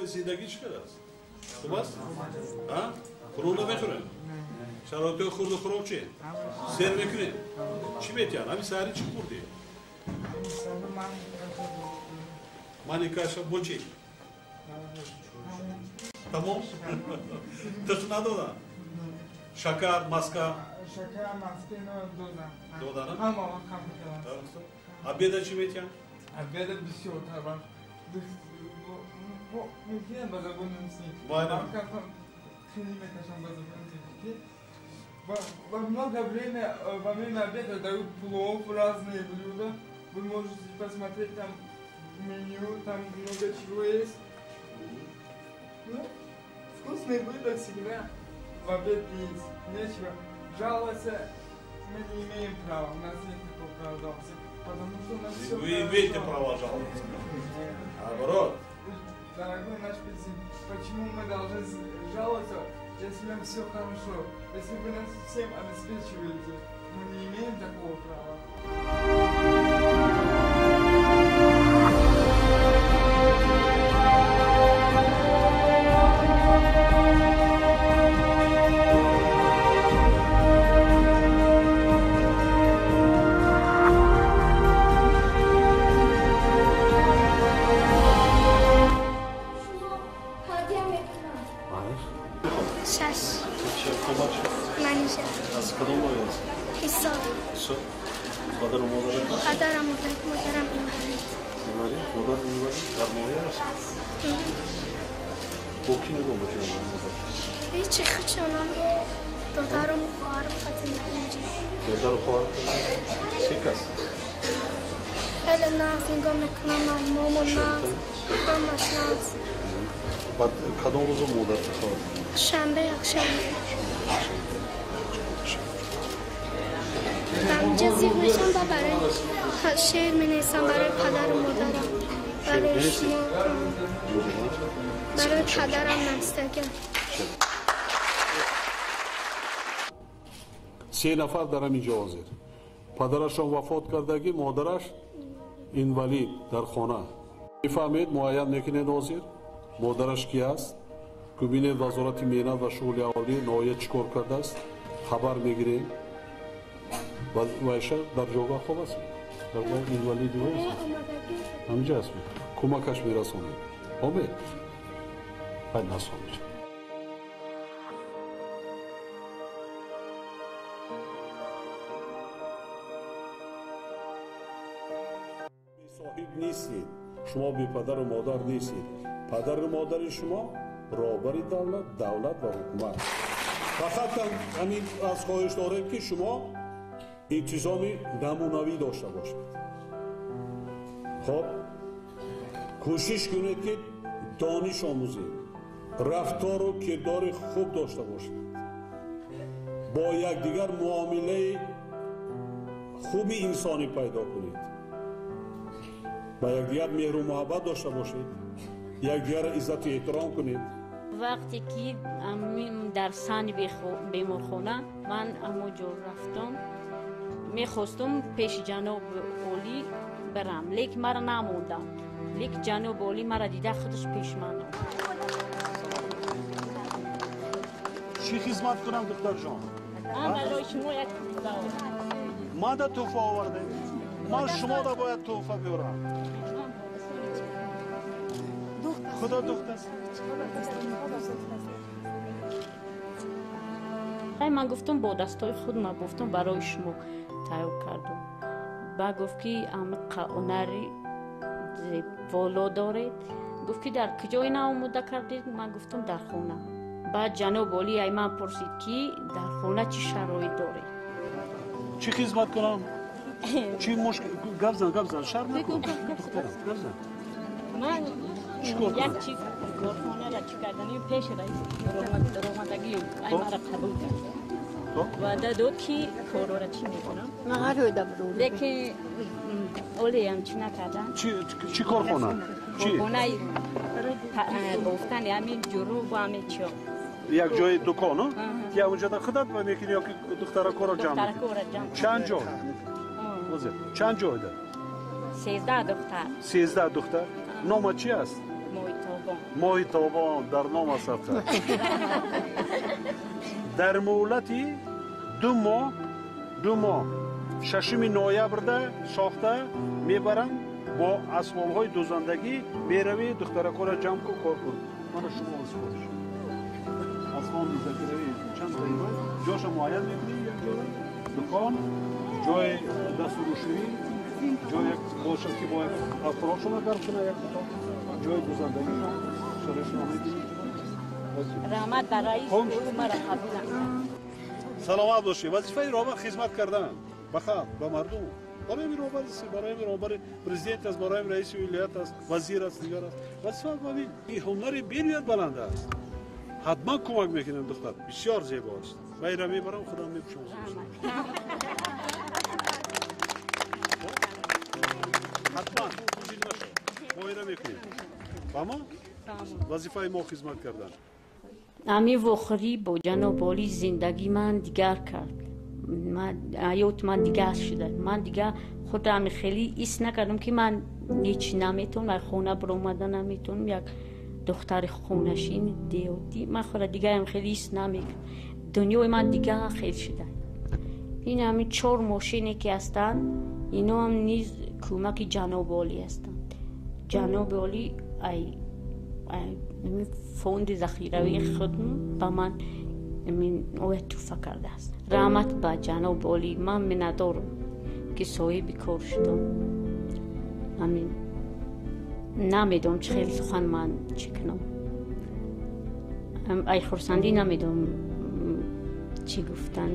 رسیدگی چی کرده است؟ خوب است؟ ها؟ خورده میخورن؟ شرایط خورد و خراب چیه؟ سر میکنه؟ چی بیتیان؟ همین سهری چی خوردی؟ مانی کاشا با چی؟ تمام؟ تخ ندادن؟ شکر، مسکه؟ شکر مسکه دادن. دادن؟ اما کم کردن. обеда چی میتیان؟ обеда بسیار طبعا. میتونم بازه بونمسی. باید. خیلی میکشم بازه بونمسی. Во много время обеда дают плов, разные блюда. Вы можете посмотреть там меню, там много чего есть. Ну, вкусные блюда всегда в обед есть. Нечего жаловаться, мы не имеем права, у нас нет такого права, потому что у нас все Вы имеете право жаловаться. Наоборот. Дорогой наш президент, почему мы должны жаловаться, если нам все хорошо? Если вы нас всем обеспечиваете, мы не имеем такого права. پدرم مادرم اینوری؟ مادر اینوری؟ در ماهی هست؟ با کی نگاه بکنم مادر؟ هیچی خچانم دادرم و خواهرم خطی نکنجی دادر و خواهر سی کس؟ خیلی ناز نگاه میکنم مامان ناز دامش ناز بعد کدام روز مادر خواهر؟ شنبه یکشنبه اینجا زیر میشم و برای شعر می نویسم برای پدر و مادرم برای شما برای پدرم نستگم سه نفر در همینجا حاضر پدرشان وفات کردگی مادرش اینوالید در خانه میفهمید معین میکنید حاضر مادرش کی است که بینید وزارت میهنت و شغل اهالی نایه چیکار کرده است خبر میگیرید و ایشا در جوگاه خوب است در جوگاه اینوالیدی است همینجا است کمکش میرسونید آمید باید نسونید صاحب نیستید شما بی پدر و مادر نیستید پدر و مادر شما رهبر دولت و حکومت فقط همین از خواهش داریم که شما انتظام نمونوی داشته باشید خب کوشش کنید که دانش آموزید رفتار و کردار خوب داشته باشید با یکدیگر معامله خوب انسانی پیدا کنید با یکدیگر مهر و محبت داشته باشید یکدیگر عزت و احترام کنید وقتی که در سن بیمارخانه من همونجا رفتم میخواستم پیش جناب اولی برم لیک مرا نموندم لیک جناب اولی مرا دیده خودش پیش من آمد چی خدمت کنم دختر جان؟ من برای شما یک من در توفه آورده من شما را باید توفه بیارم خدا دختر من گفتم با دستای خود من گفتم برای شما تیار کردم با گفت که عمق هنری والا دارید گفت که در کجای ناموده کردید من گفتم در خونه بعد جناب اولی ای من پرسید که در خونه چی شرایط دارید چی خدمت کنم چی مشکل گپ زن شرم نکن دخترم گپ زن من یک چیز کارخانه را چی کردنی پیش رئیس رامدگی ای مرا قبول کرد و داد که کارو را چی میکنم لیکن اولی هم چی نکردن چی کارخانه؟ کارخانه گفتن همین جروب و همین چیا یک جای دکان یا اونجا در خدمت میکنی یا که دخترها کارا جمع میکنی چند جا؟ چند جا ده؟ 13 دختر 13 دختر نام چی است؟ محیط ماه تابان در نام سفر در مولتی دو ماه 6 نوامبر ده ساخته میبرن با اسباب های دوزندگی میروی دخترک را جمع کن کار کن من شما اسپورش اسباب میذاری چند دقیقه جاش معین میکنی یک جا دکان جای دست روشنی جای باشد که باید اطراف شما کار کنه یک جای دوزندگی شما میدونید رحمت در رئیس مرا قبول سلامت باشی وظیفه رهبر خدمت کردن بخیر به مردم برای رهبر برای رهبر پرزیدنت است برای رئیس ولایت است وزیر است دیگر است وظیفه ببین این هنر بی‌نیت بلند است حتما کمک میکنم دختر بسیار زیبا است و میبرم خدا میپوشم حتما چیز نشه ما میکنیم تمام وظیفه ما خدمت کردن امی وخری با جناب عالی زندگی من دیگر کرد حیات من دیگر شده من دیگر خودم خیلی ایست نکردم که من هیچ نمیتونم خونه برآمدن نمیتونم یک دختر خونشین دیوتی من خود دیگر خیلی ایست نمیکنم دنیای من دیگر خیلی شده این همین 4 ماشینی که هستن اینا هم نیز کمک جناب عالی هستند جناب عالی فوند ذخیروی خودم با من توفه کرده است رحمت به جناب عالی من منتظرم که صاحب کار شدم همین نمیدونم چه خیلی سخن من چی کنم ای خرسندی نمیدونم چی گفتن